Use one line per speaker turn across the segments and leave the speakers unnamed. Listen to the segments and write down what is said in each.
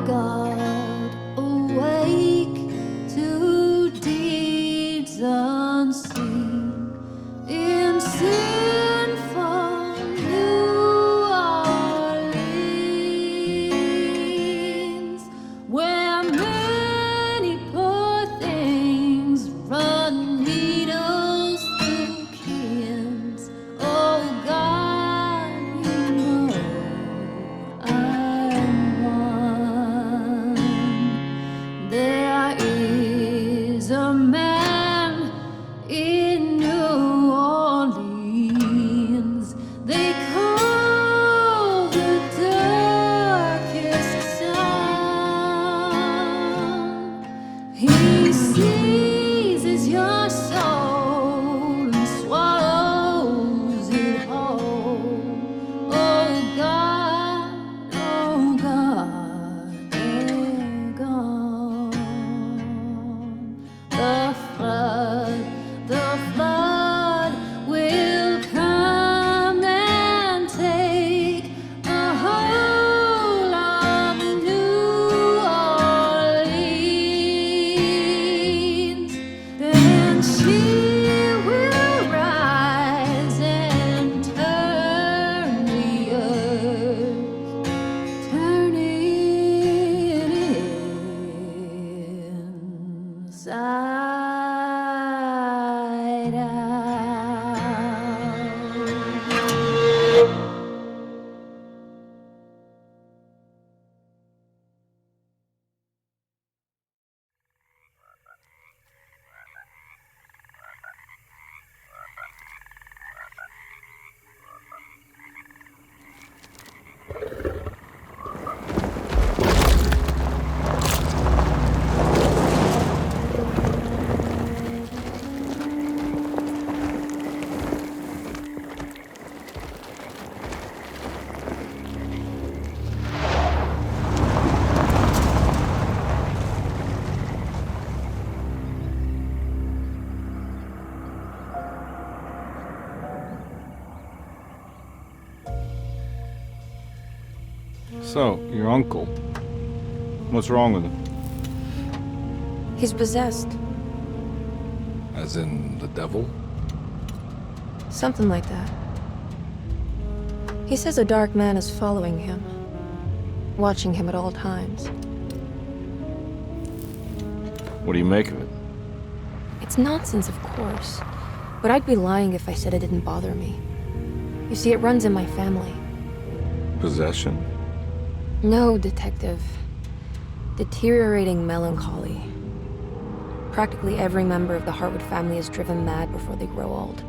God, awake to deeds unseen in sinful New Orleans, where many poor things run needles through kins. Oh God, you know I'm one. There is a man in New Orleans they call the darkest sun. He seizes your soul and swallows it whole. Oh God, they're gone. The flood will come and take the whole of New Orleans. Then she will rise and turn the earth, turn it inside out.
So, your uncle. What's wrong with him?
He's possessed.
As in the devil?
Something like that. He says a dark man is following him, watching him at all times.
What do you make of it?
It's nonsense, of course, but I'd be lying if I said it didn't bother me. You see, it runs in my family.
Possession?
No, Detective. Deteriorating melancholy. Practically every member of the Hartwood family is driven mad before they grow old.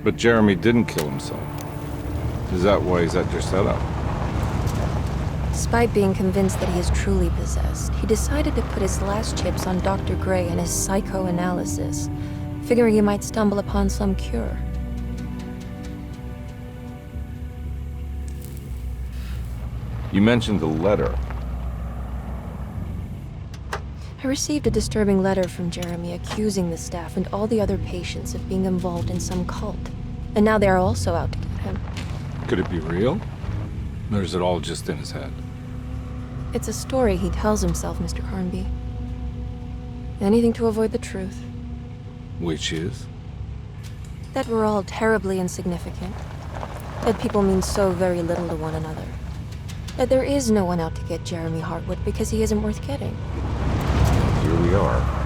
But Jeremy didn't kill himself. Is that why he's at Derceto?
Despite being convinced that he is truly possessed, he decided to put his last chips on Dr. Gray and his psychoanalysis, figuring he might stumble upon some cure.
You mentioned the letter.
I received a disturbing letter from Jeremy accusing the staff and all the other patients of being involved in some cult. And now they are also out to get him.
Could it be real? Or is it all just in his head?
It's a story he tells himself, Mr. Carnby. Anything to avoid the truth.
Which is?
That we're all terribly insignificant. That people mean so very little to one another. That there is no one out to get Jeremy Hartwood because he isn't worth getting.
Here we are.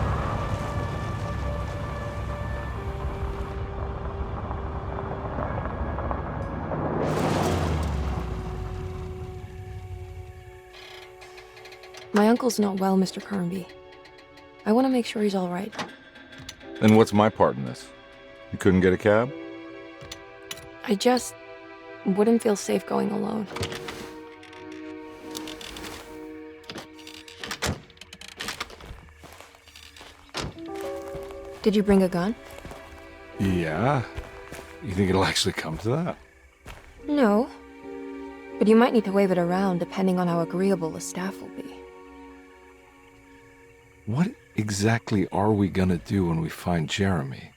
My uncle's not well, Mr. Carnby. I want to make sure he's all right.
And what's my part in this? You couldn't get a cab?
I just wouldn't feel safe going alone. Did you bring a gun?
Yeah. You think it'll actually come to that?
No. But you might need to wave it around depending on how agreeable the staff will be.
What exactly are we gonna do when we find Jeremy?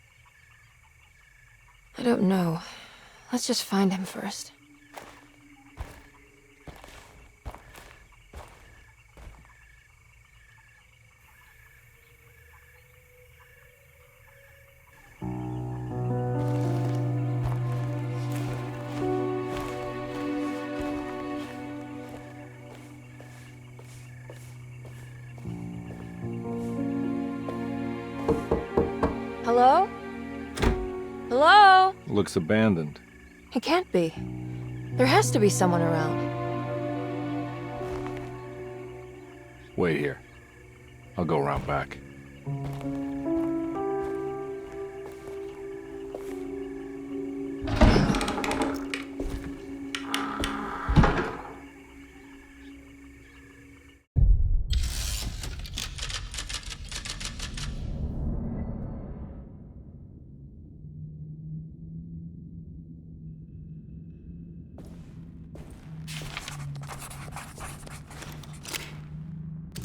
I don't know. Let's just find him first. Hello? Hello?
Looks abandoned.
It can't be. There has to be someone around.
Wait here. I'll go around back.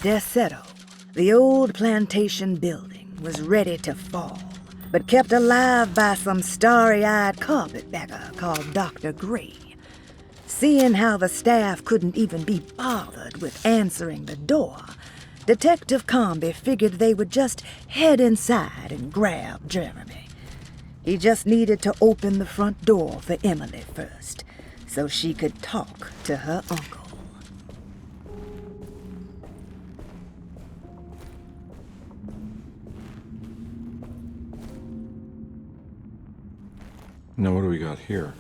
Derceto, the old plantation building, was ready to fall, but kept alive by some starry-eyed carpetbagger called Dr. Gray. Seeing how the staff couldn't even be bothered with answering the door, Detective Carnby figured they would just head inside and grab Jeremy. He just needed to open the front door for Emily first, so she could talk to her uncle.
Now what do we got here?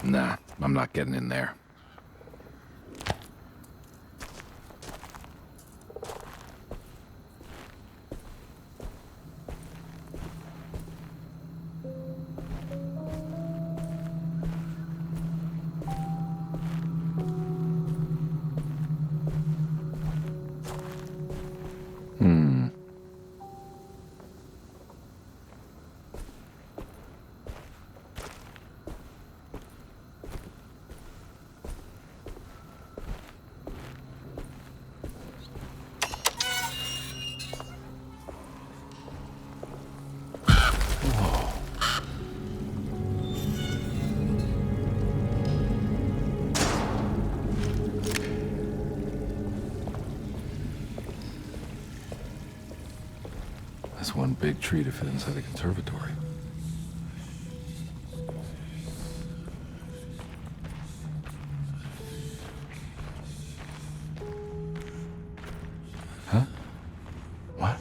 Nah, I'm not getting in there. That's one big tree to fit inside a conservatory. Huh? What?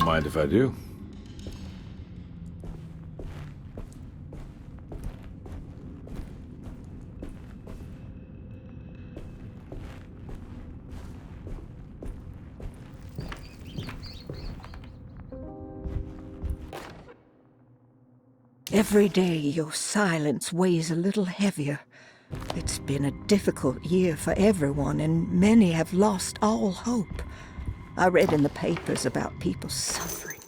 mind if I do.
Every day your silence weighs a little heavier. It's been a difficult year for everyone, and many have lost all hope. I read in the papers about people suffering.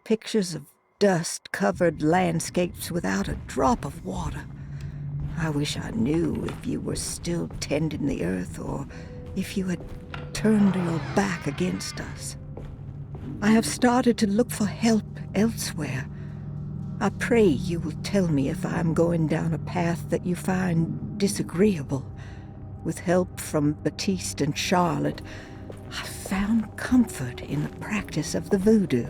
Pictures of dust-covered landscapes without a drop of water. I wish I knew if you were still tending the earth or if you had turned your back against us. I have started to look for help elsewhere. I pray you will tell me if I'm going down a path that you find disagreeable. With help from Baptiste and Charlotte, I found comfort in the practice of the voodoo.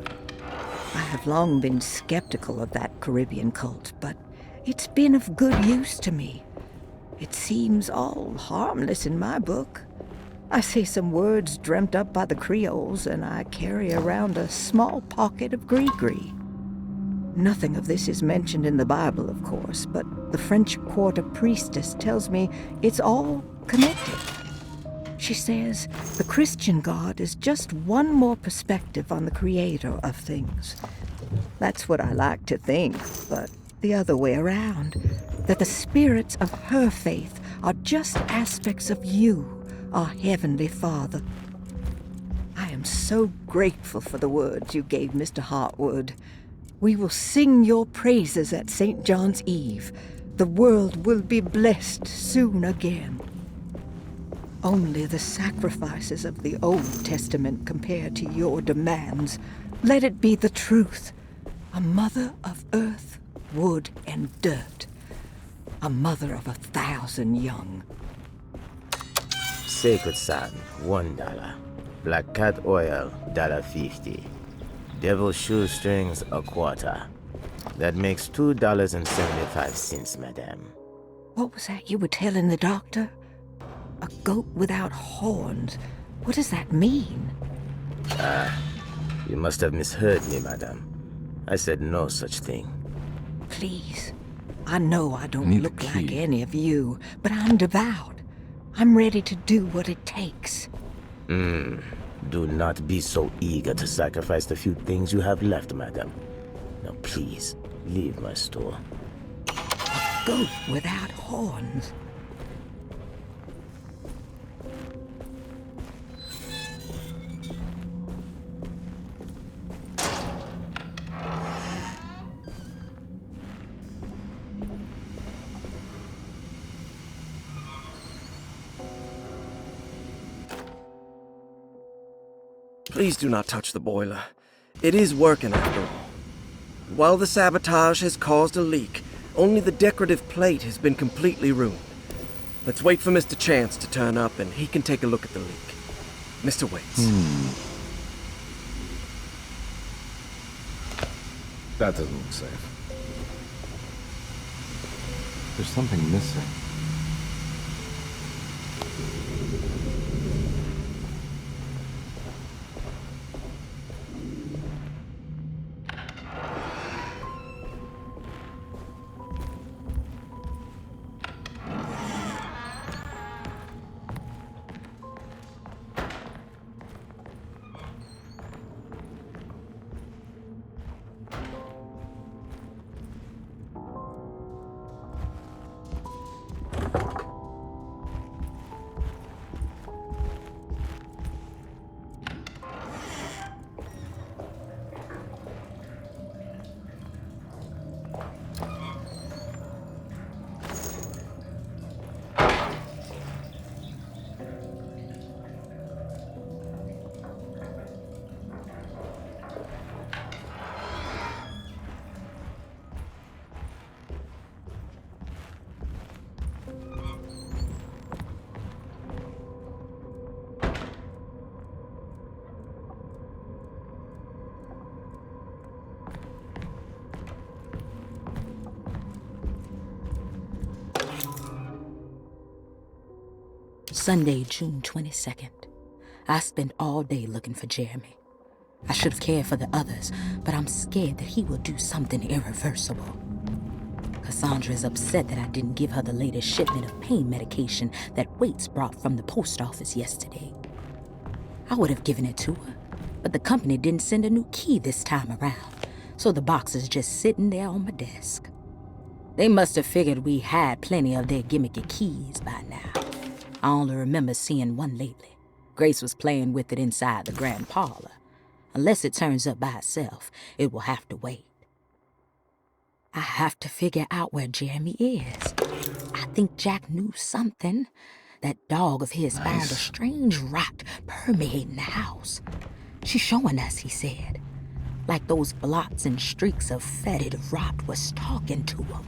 I have long been skeptical of that Caribbean cult, but it's been of good use to me. It seems all harmless in my book. I say some words dreamt up by the Creoles, and I carry around a small pocket of gree-gree. Nothing of this is mentioned in the Bible, of course, but the French Quarter priestess tells me it's all connected. She says the Christian God is just one more perspective on the creator of things. That's what I like to think, but the other way around, that the spirits of her faith are just aspects of you, our Heavenly Father. I am so grateful for the words you gave Mr. Hartwood. We will sing your praises at St. John's Eve. The world will be blessed soon again. Only the sacrifices of the Old Testament compare to your demands. Let it be the truth. A mother of earth, wood, and dirt. A mother of 1,000 young.
Sacred sand, $1. Black cat oil, $1.50. Devil shoestrings, $0.25. That makes $2.75, madame.
What was that you were telling the doctor? A goat without horns. What does that mean?
You must have misheard me, madame. I said no such thing.
Please. I know I don't
Need the
look like
key.
any of you, but I'm devout. I'm ready to do what it takes.
Do not be so eager to sacrifice the few things you have left, madam. Now please, leave my store.
Goat without horns.
Please do not touch the boiler. It is working after all. While the sabotage has caused a leak, only the decorative plate has been completely ruined. Let's wait for Mr. Chance to turn up and he can take a look at the leak. Mr. Waits.
That doesn't look safe. There's something missing.
Sunday, June 22nd. I spent all day looking for Jeremy. I should have cared for the others, but I'm scared that he will do something irreversible. Cassandra is upset that I didn't give her the latest shipment of pain medication that Waits brought from the post office yesterday. I would have given it to her, but the company didn't send a new key this time around, so the box is just sitting there on my desk. They must have figured we had plenty of their gimmicky keys by now. I only remember seeing one lately. Grace was playing with it inside the grand parlor. Unless it turns up by itself, it will have to wait. I have to figure out where Jeremy is. I think Jack knew something. That dog of his found a strange rot permeating the house. She's showing us, he said. Like those blots and streaks of fetid rot was talking to him.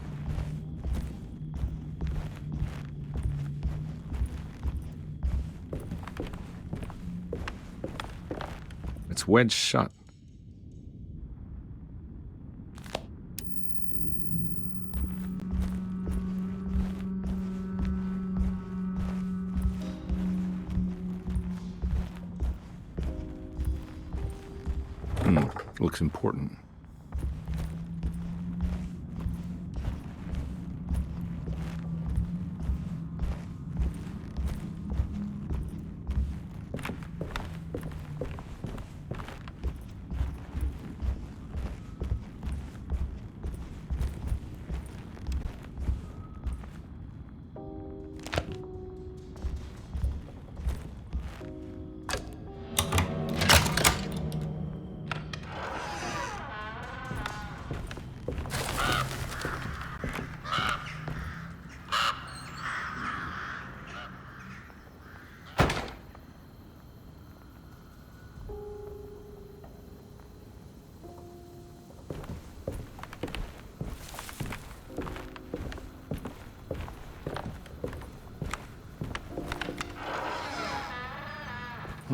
It's wedged shut. Looks important.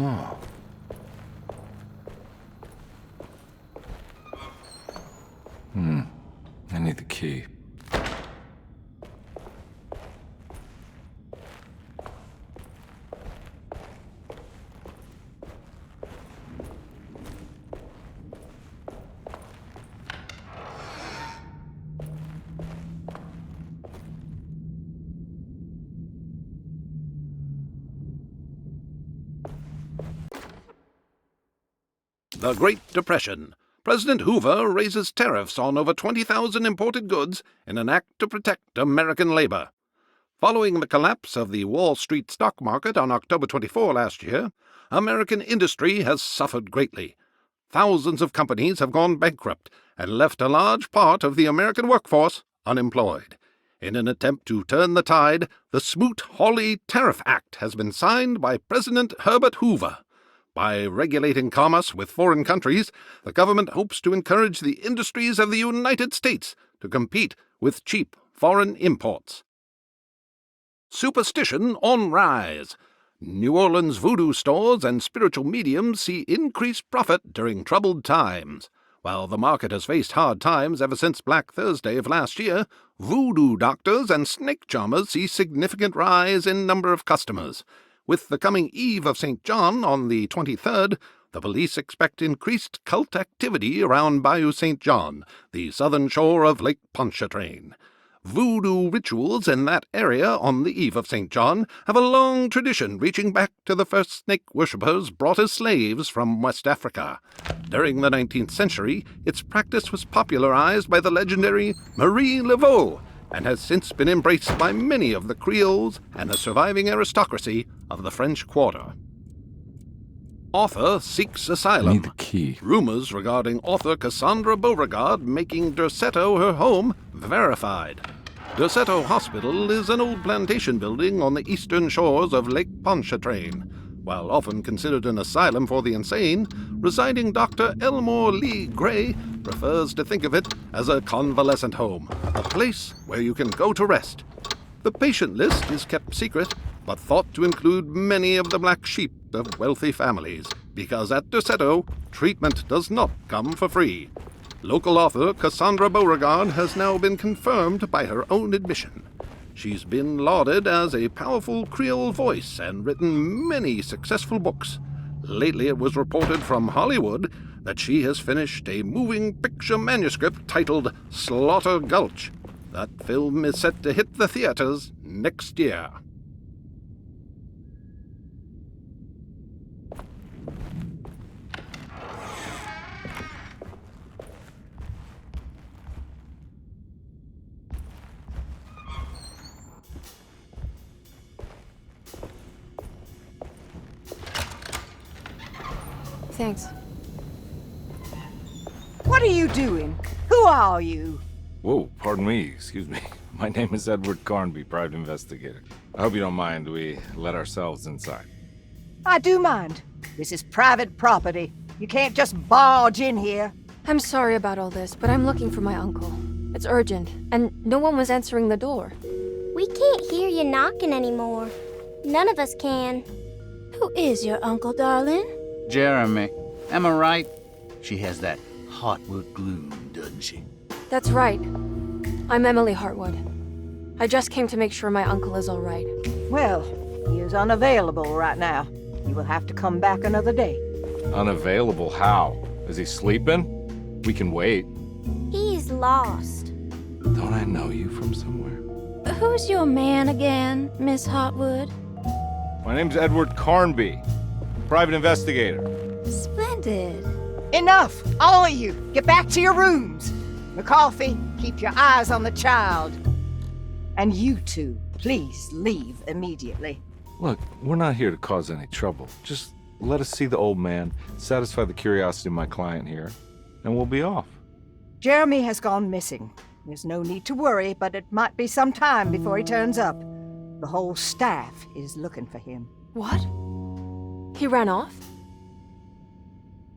Oh. I need the key.
The Great Depression. President Hoover raises tariffs on over 20,000 imported goods in an act to protect American labor. Following the collapse of the Wall Street stock market on October 24 last year, American industry has suffered greatly. Thousands of companies have gone bankrupt and left a large part of the American workforce unemployed. In an attempt to turn the tide, the Smoot-Hawley Tariff Act has been signed by President Herbert Hoover. By regulating commerce with foreign countries, the government hopes to encourage the industries of the United States to compete with cheap foreign imports. Superstition on rise. New Orleans voodoo stores and spiritual mediums see increased profit during troubled times. While the market has faced hard times ever since Black Thursday of last year, voodoo doctors and snake charmers see significant rise in number of customers. With the coming Eve of St. John on the 23rd, the police expect increased cult activity around Bayou St. John, the southern shore of Lake Pontchartrain. Voodoo rituals in that area on the Eve of St. John have a long tradition reaching back to the first snake worshippers brought as slaves from West Africa. During the 19th century, its practice was popularized by the legendary Marie Laveau, and has since been embraced by many of the Creoles and the surviving aristocracy of the French Quarter. Author seeks asylum.
I need the key.
Rumors regarding author Cassandra Beauregard making Derceto her home verified. Derceto Hospital is an old plantation building on the eastern shores of Lake Pontchartrain. While often considered an asylum for the insane, residing Dr. Elmore Lee Gray prefers to think of it as a convalescent home, a place where you can go to rest. The patient list is kept secret, but thought to include many of the black sheep of wealthy families, because at Derceto, treatment does not come for free. Local author Cassandra Beauregard has now been confirmed by her own admission. She's been lauded as a powerful Creole voice and written many successful books. Lately it was reported from Hollywood that she has finished a moving picture manuscript titled Slaughter Gulch. That film is set to hit the theaters next year.
Thanks.
What are you doing? Who are you?
Whoa, pardon me, excuse me. My name is Edward Carnby, private investigator. I hope you don't mind we let ourselves inside.
I do mind. This is private property. You can't just barge in here.
I'm sorry about all this, but I'm looking for my uncle. It's urgent, and no one was answering the door.
We can't hear you knocking anymore. None of us can. Who is your uncle, darling?
Jeremy. Am I right? She has that Hartwood gloom, doesn't she?
That's right. I'm Emily Hartwood. I just came to make sure my uncle is all right.
Well, he is unavailable right now. You will have to come back another day.
Unavailable how? Is he sleeping? We can wait.
He's lost.
Don't I know you from somewhere?
Who's your man again, Miss Hartwood?
My name's Edward Carnby, private investigator.
Splendid.
Enough! All of you! Get back to your rooms! McCarthy, keep your eyes on the child. And you two, please leave immediately.
Look, we're not here to cause any trouble. Just let us see the old man, satisfy the curiosity of my client here, and we'll be off.
Jeremy has gone missing. There's no need to worry, but it might be some time before he turns up. The whole staff is looking for him.
What? He ran off?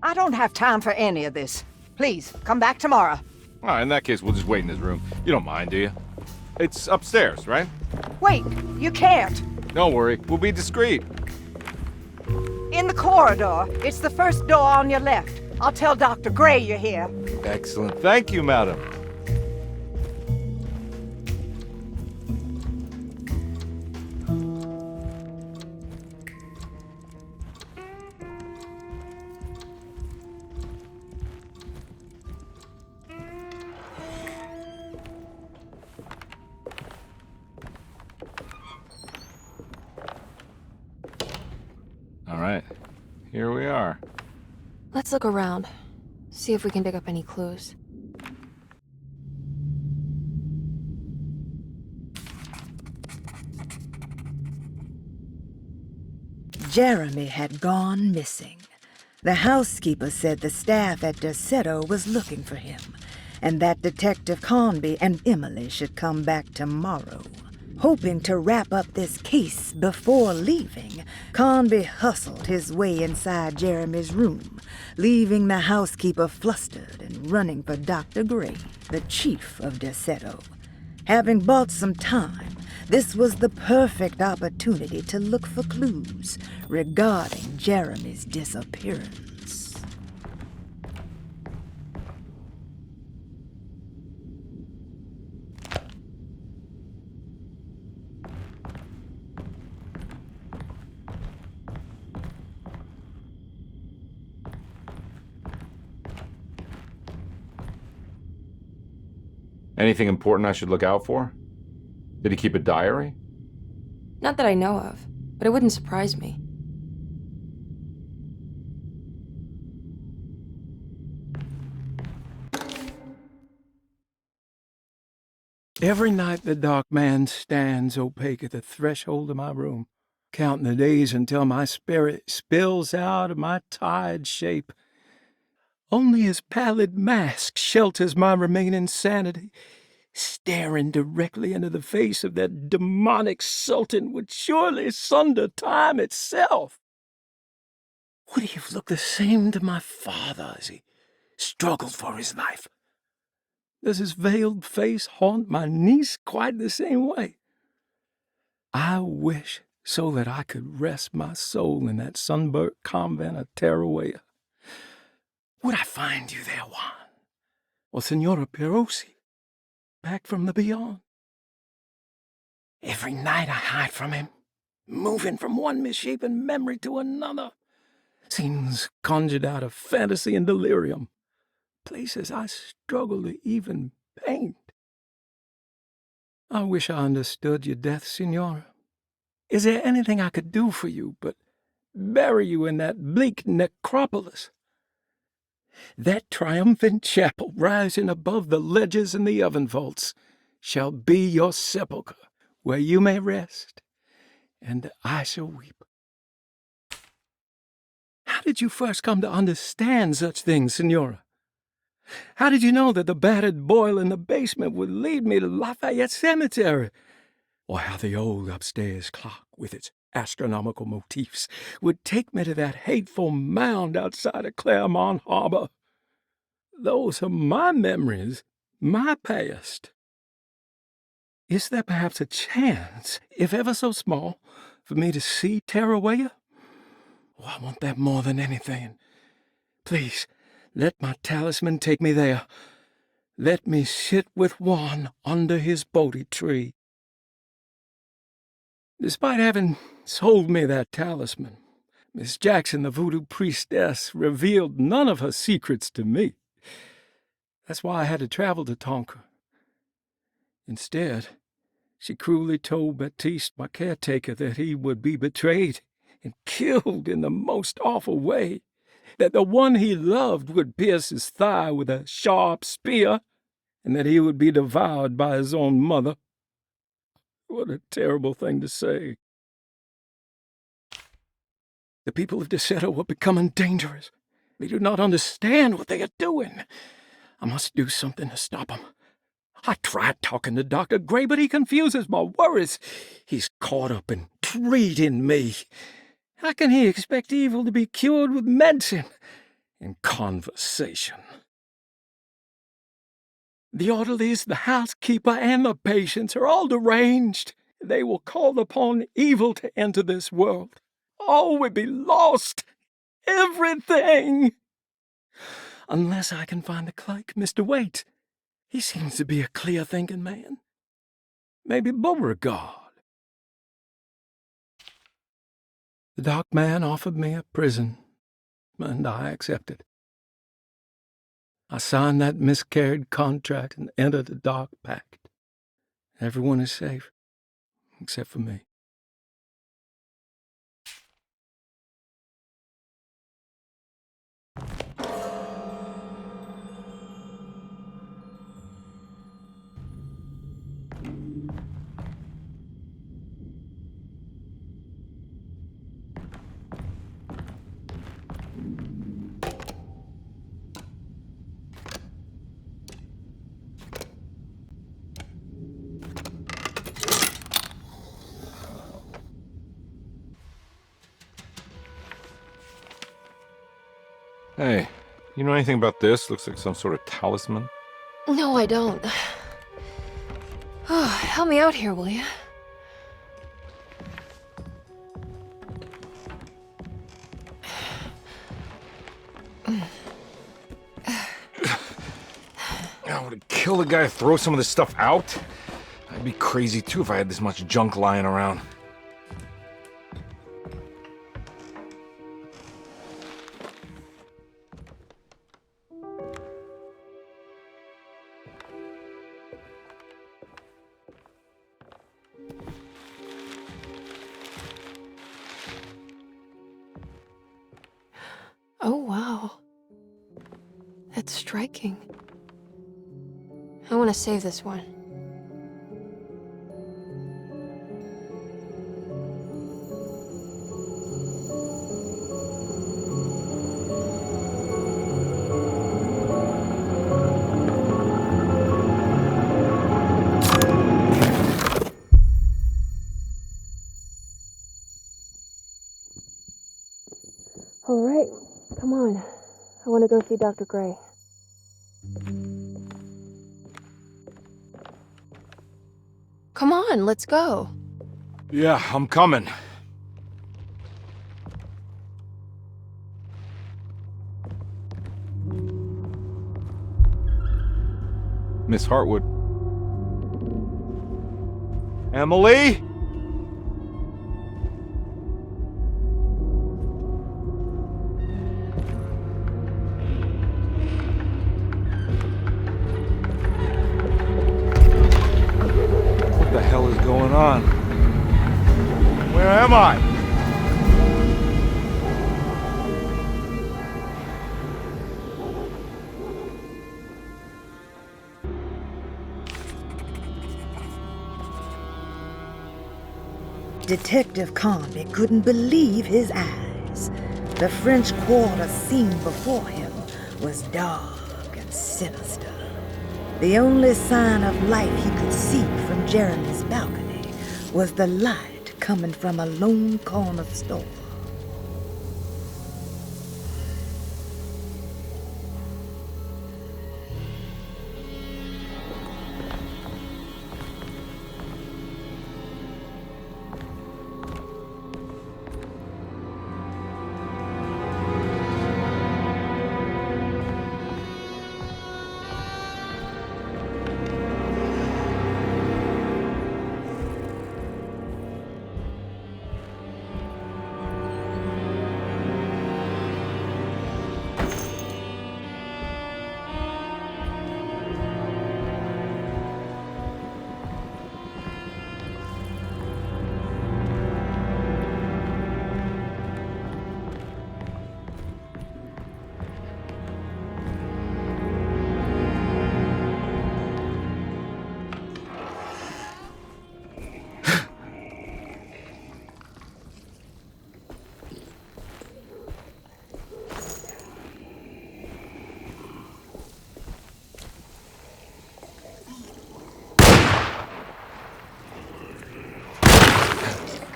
I don't have time for any of this. Please, come back tomorrow.
All right, in that case, we'll just wait in his room. You don't mind, do you? It's upstairs, right?
Wait, you can't.
Don't worry, we'll be discreet.
In the corridor. It's the first door on your left. I'll tell Dr. Gray you're here.
Excellent. Thank you, madam. All right, here we are.
Let's look around. See if we can dig up any clues.
Jeremy had gone missing. The housekeeper said the staff at Derceto was looking for him, and that Detective Carnby and Emily should come back tomorrow. Hoping to wrap up this case before leaving, Carnby hustled his way inside Jeremy's room, leaving the housekeeper flustered and running for Dr. Gray, the chief of Derceto. Having bought some time, this was the perfect opportunity to look for clues regarding Jeremy's disappearance.
Anything important I should look out for? Did he keep a diary?
Not that I know of, but it wouldn't surprise me.
Every night the dark man stands opaque at the threshold of my room, counting the days until my spirit spills out of my tired shape. Only his pallid mask shelters my remaining sanity. Staring directly into the face of that demonic sultan would surely sunder time itself. Would he have looked the same to my father as he struggled for his life? Does his veiled face haunt my niece quite the same way? I wish so that I could rest my soul in that sunburnt convent of Teruel. Would I find you there, Juan? Or Senora Perosi, back from the beyond? Every night I hide from him, moving from one misshapen memory to another, Scenes conjured out of fantasy and delirium. Places I struggle to even paint. I wish I understood your death, Signora. Is there anything I could do for you but bury you in that bleak necropolis? That triumphant chapel rising above the ledges and the oven vaults shall be your sepulchre, where you may rest, and I shall weep. How did you first come to understand such things, Signora? How did you know that the battered boiler in the basement would lead me to Lafayette Cemetery? Or how the old upstairs clock, with its astronomical motifs, would take me to that hateful mound outside of Claremont Harbor? Those are my memories, my past. Is there perhaps a chance, if ever so small, for me to see Tarawaya? Oh, I want that more than anything. Please, let my talisman take me there. Let me sit with Juan under his Bodhi tree. Despite having sold me that talisman, Miss Jackson, the voodoo priestess, revealed none of her secrets to me. That's why I had to travel to Tonka. Instead, she cruelly told Baptiste, my caretaker, that he would be betrayed and killed in the most awful way, that the one he loved would pierce his thigh with a sharp spear, and that he would be devoured by his own mother. What a terrible thing to say. The people of Derceto are becoming dangerous. They do not understand what they are doing. I must do something to stop them. I tried talking to Dr. Gray, but he confuses my worries. He's caught up in treating me. How can he expect evil to be cured with medicine and conversation? The orderlies, the housekeeper, and the patients are all deranged. They will call upon evil to enter this world. All will be lost. Everything. Unless I can find the clerk, Mr. Waite. He seems to be a clear-thinking man. Maybe Beauregard. The dark man offered me a prison, and I accepted. I signed that miscarried contract and entered the dark pact. Everyone is safe, except for me.
Hey, you know anything about this? Looks like some sort of talisman.
No, I don't. Oh, help me out here, will you?
I would kill the guy, throw some of this stuff out. I'd be crazy too if I had this much junk lying around.
Oh, wow. That's striking. I want to save this one. All right, come on. I want to go see Dr. Gray. Come on, let's go.
Yeah, I'm coming. Miss Hartwood. Emily? am I?
Detective Carnby couldn't believe his eyes. The French Quarter scene before him was dark and sinister. The only sign of life he could see from Jeremy's balcony was the light coming from a lone corner store.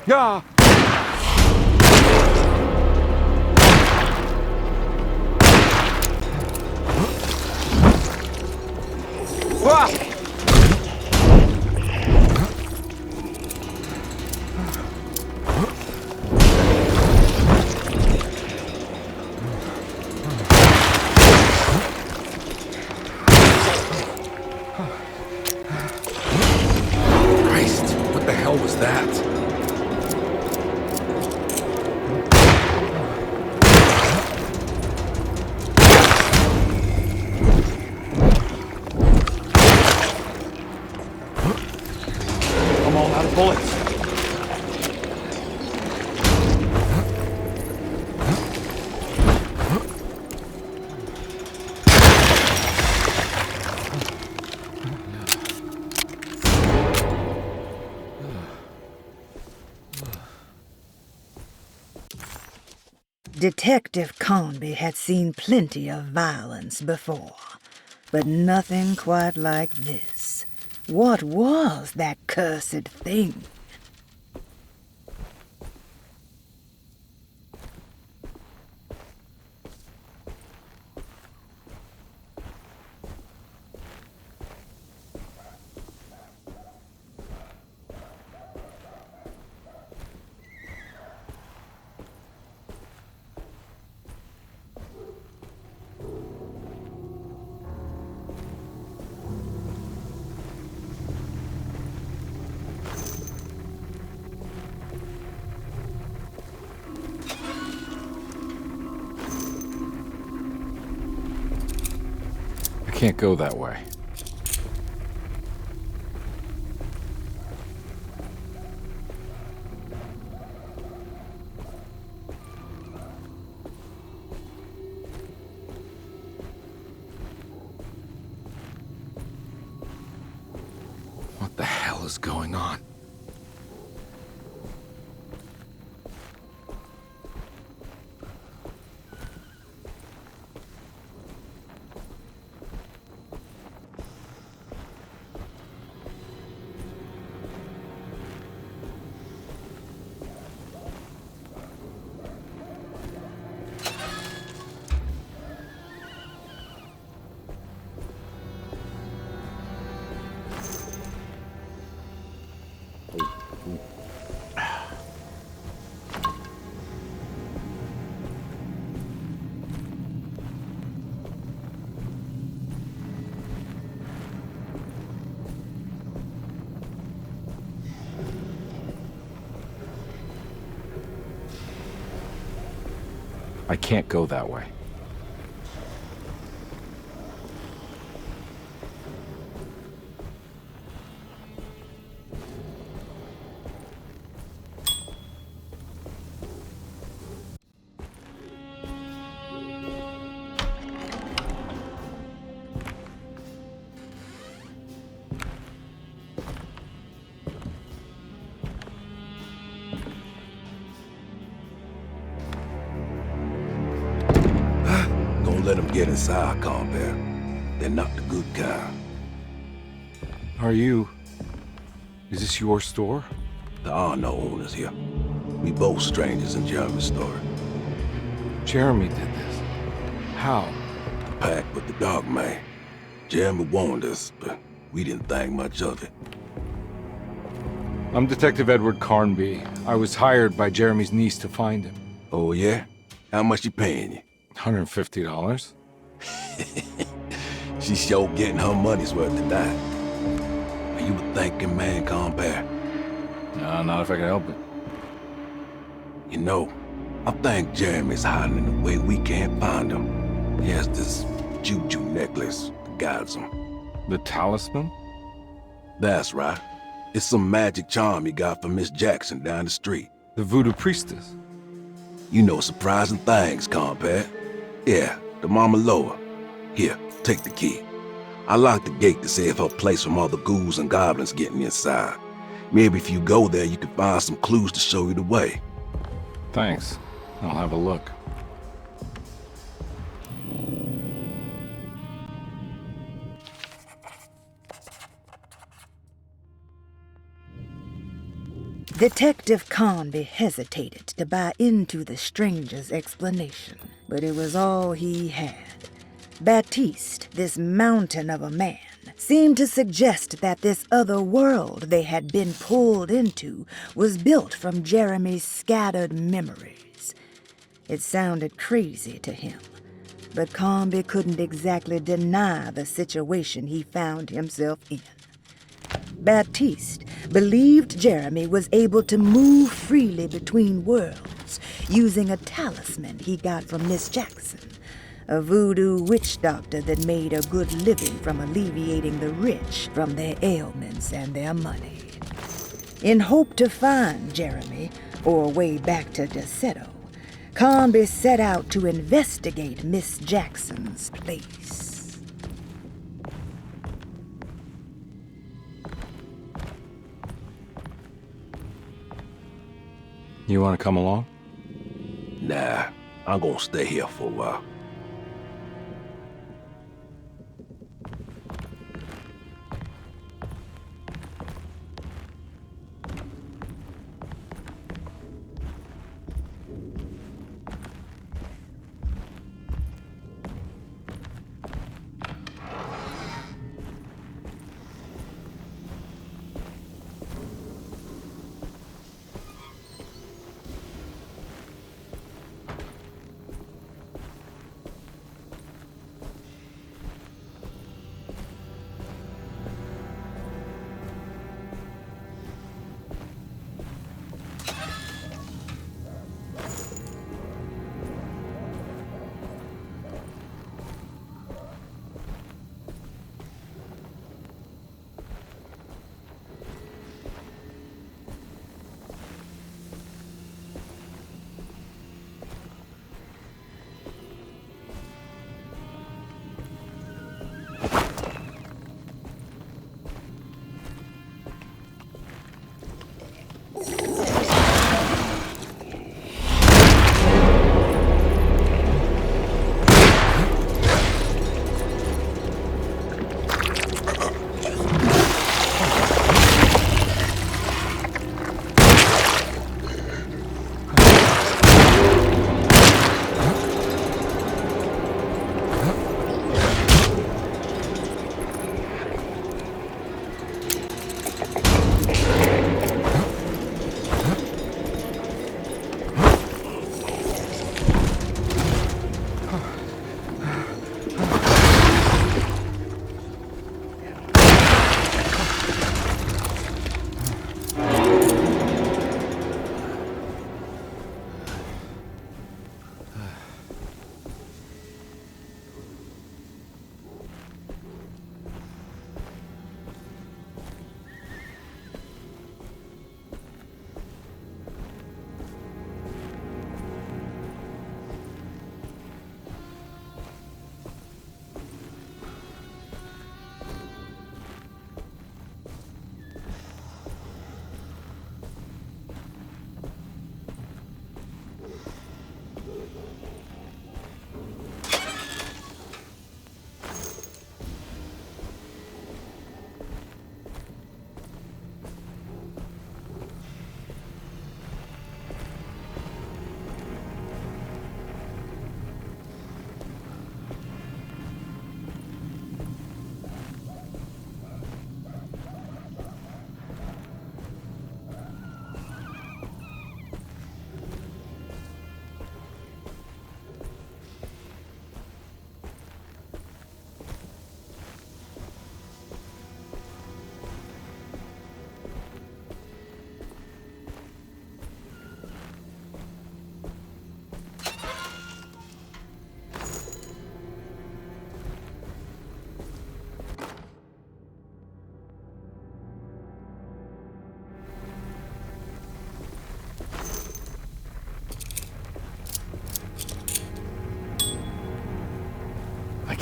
Yeah.
Christ, what the hell was that?
Bullets.
Detective Carnby had seen plenty of violence before, but nothing quite like this. What was that cursed thing?
I can't go that way.
What the hell is going on?
I can't go that way.
get inside, compare. They're not the good kind.
Is this your store?
There are no owners here. We both strangers in Jeremy's story.
Jeremy did this. How?
The pact with the Dark Man. Jeremy warned us, but we didn't think much of it.
I'm Detective Edward Carnby. I was hired by Jeremy's niece to find him.
Oh, yeah? How much she paying you?
$150.
She's sure getting her money's worth tonight. Are you a thinking man, compare?
No, not if I can help it.
You know, I think Jeremy's hiding in a way we can't find him. He has this juju necklace that guides him.
The talisman?
That's right. It's some magic charm he got from Miss Jackson down the street.
The voodoo priestess?
You know surprising things, compare. Yeah, the Mama Loa. Here, take the key. I locked the gate to save her place from all the ghouls and goblins getting inside. Maybe if you go there, you can find some clues to show you the way.
Thanks. I'll have a look.
Detective Carnby hesitated to buy into the stranger's explanation, but it was all he had. Baptiste, this mountain of a man, seemed to suggest that this other world they had been pulled into was built from Jeremy's scattered memories. It sounded crazy to him, but Carnby couldn't exactly deny the situation he found himself in. Baptiste believed Jeremy was able to move freely between worlds using a talisman he got from Miss Jackson, a voodoo witch doctor that made a good living from alleviating the rich from their ailments and their money. In hope to find Jeremy, or a way back to Derceto, Carnby set out to investigate Miss Jackson's place.
You want to come along?
Nah, I'm gonna stay here for a while.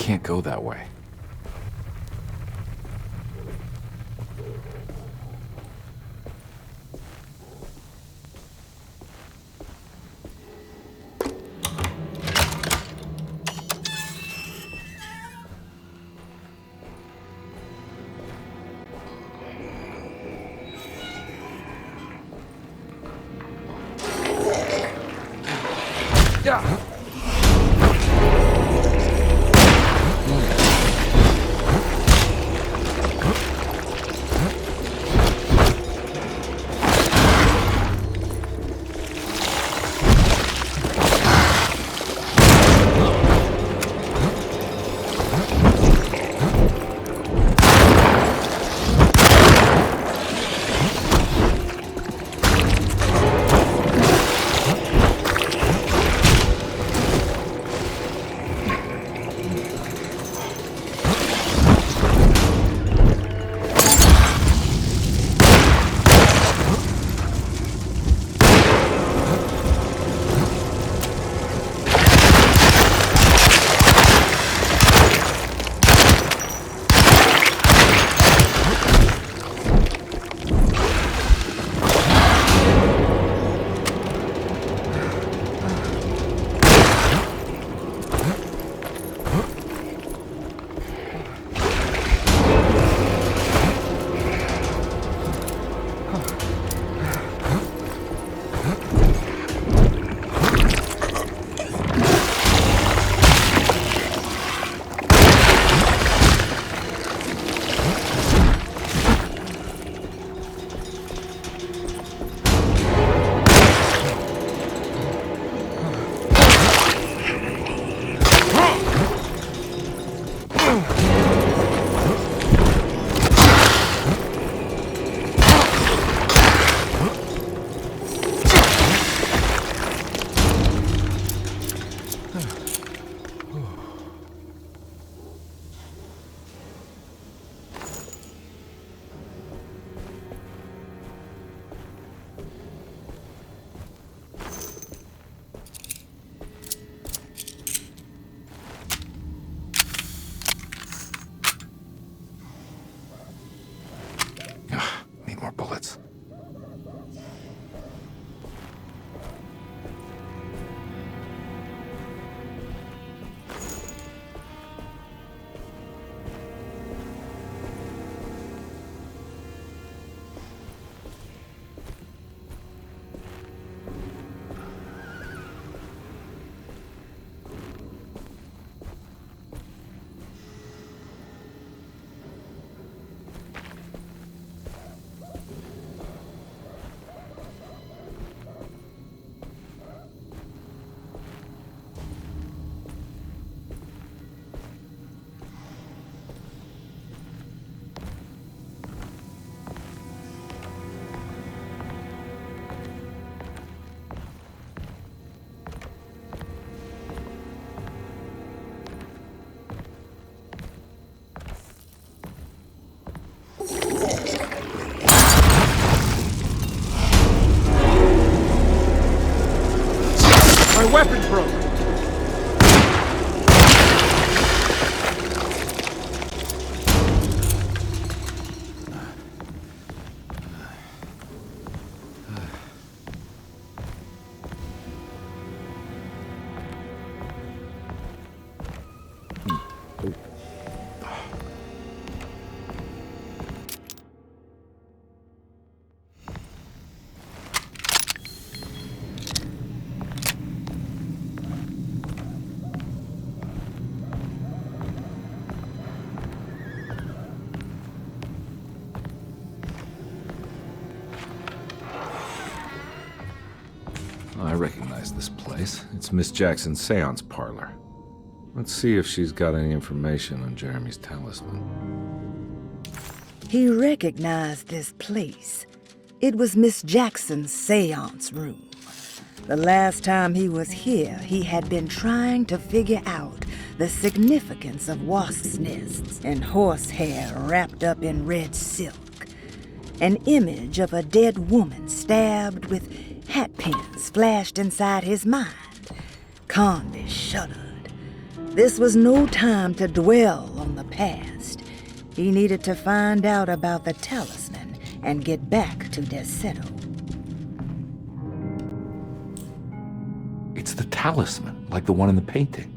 can't go that way. Yeah. Need more bullets.
My weapon broke.
I recognize this place. It's Miss Jackson's seance parlor. Let's see if she's got any information on Jeremy's talisman.
He recognized this place. It was Miss Jackson's seance room. The last time he was here, he had been trying to figure out the significance of wasps' nests and horsehair wrapped up in red silk. An image of a dead woman stabbed with hatpins flashed inside his mind. Carnby shuddered. This was no time to dwell on the past. He needed to find out about the talisman and get back to Derceto.
It's the talisman, like the one in the painting.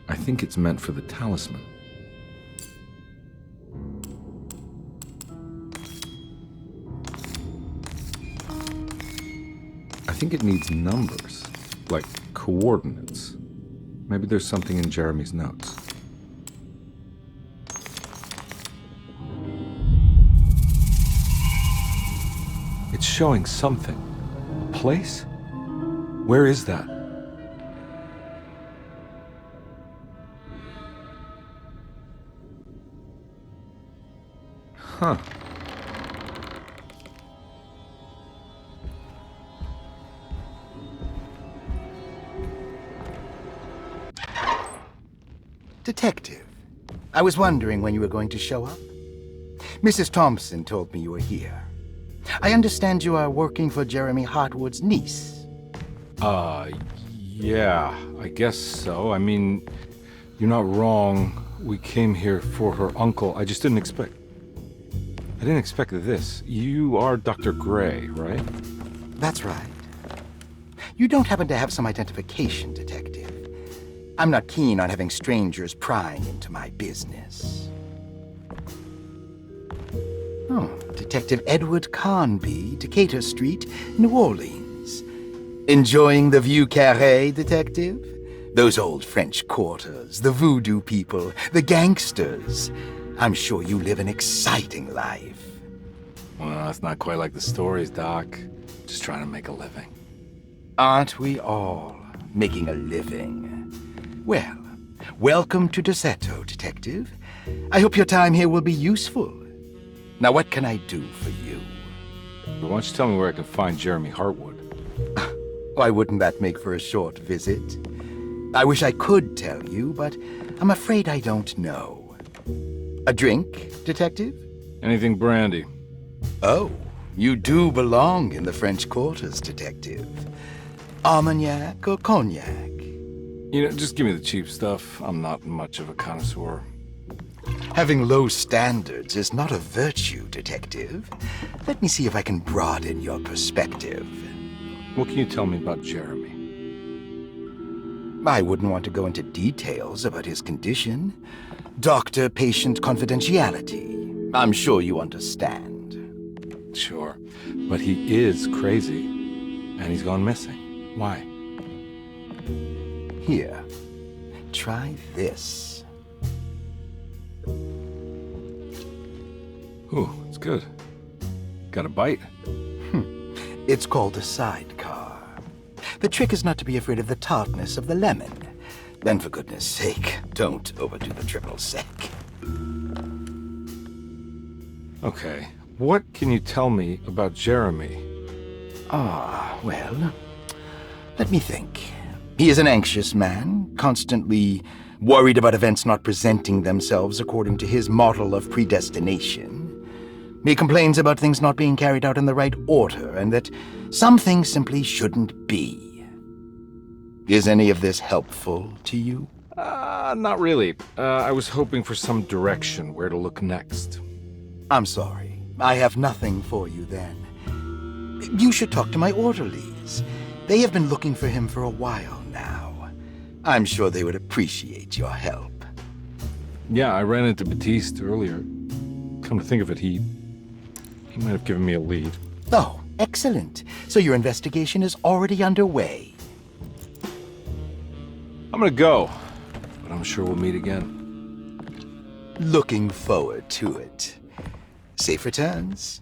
I think it's meant for the talisman. I think it needs numbers, like coordinates. Maybe there's something in Jeremy's notes. It's showing something. A place? Where is that? Huh.
Detective, I was wondering when you were going to show up. Mrs. Thompson told me you were here. I understand you are working for Jeremy Hartwood's niece.
Yeah, I guess so. I mean, you're not wrong. We came here for her uncle. I just didn't expect this. You are Dr. Gray, right?
That's right. You don't happen to have some identification, Detective. I'm not keen on having strangers prying into my business. Oh, Detective Edward Carnby, Decatur Street, New Orleans. Enjoying the Vieux Carré, Detective? Those old French quarters, the voodoo people, the gangsters. I'm sure you live an exciting life.
Well, it's not quite like the stories, Doc. Just trying to make a living.
Aren't we all making a living? Well, welcome to Derceto, Detective. I hope your time here will be useful. Now, what can I do for you?
But why don't you tell me where I can find Jeremy Hartwood?
Why wouldn't that make for a short visit? I wish I could tell you, but I'm afraid I don't know. A drink, Detective?
Anything brandy.
Oh, you do belong in the French quarters, Detective. Armagnac or cognac?
You know, just give me the cheap stuff. I'm not much of a connoisseur.
Having low standards is not a virtue, Detective. Let me see if I can broaden your perspective.
What can you tell me about Jeremy?
I wouldn't want to go into details about his condition. Doctor-patient confidentiality. I'm sure you understand.
Sure, but he is crazy, and he's gone missing. Why?
Here, try this.
Ooh, it's good. Got a bite?
It's called a sidecar. The trick is not to be afraid of the tartness of the lemon. Then, for goodness sake, don't overdo the triple sec.
Okay, what can you tell me about Jeremy?
Well, let me think. He is an anxious man, constantly worried about events not presenting themselves according to his model of predestination. He complains about things not being carried out in the right order, and that some things simply shouldn't be. Is any of this helpful to you?
Not really. I was hoping for some direction where to look next.
I'm sorry. I have nothing for you then. You should talk to my orderlies. They have been looking for him for a while now. I'm sure they would appreciate your help.
Yeah, I ran into Batiste earlier. Come to think of it, he might have given me a lead.
Oh, excellent. So your investigation is already underway.
I'm gonna go, but I'm sure we'll meet again.
Looking forward to it. Safe returns.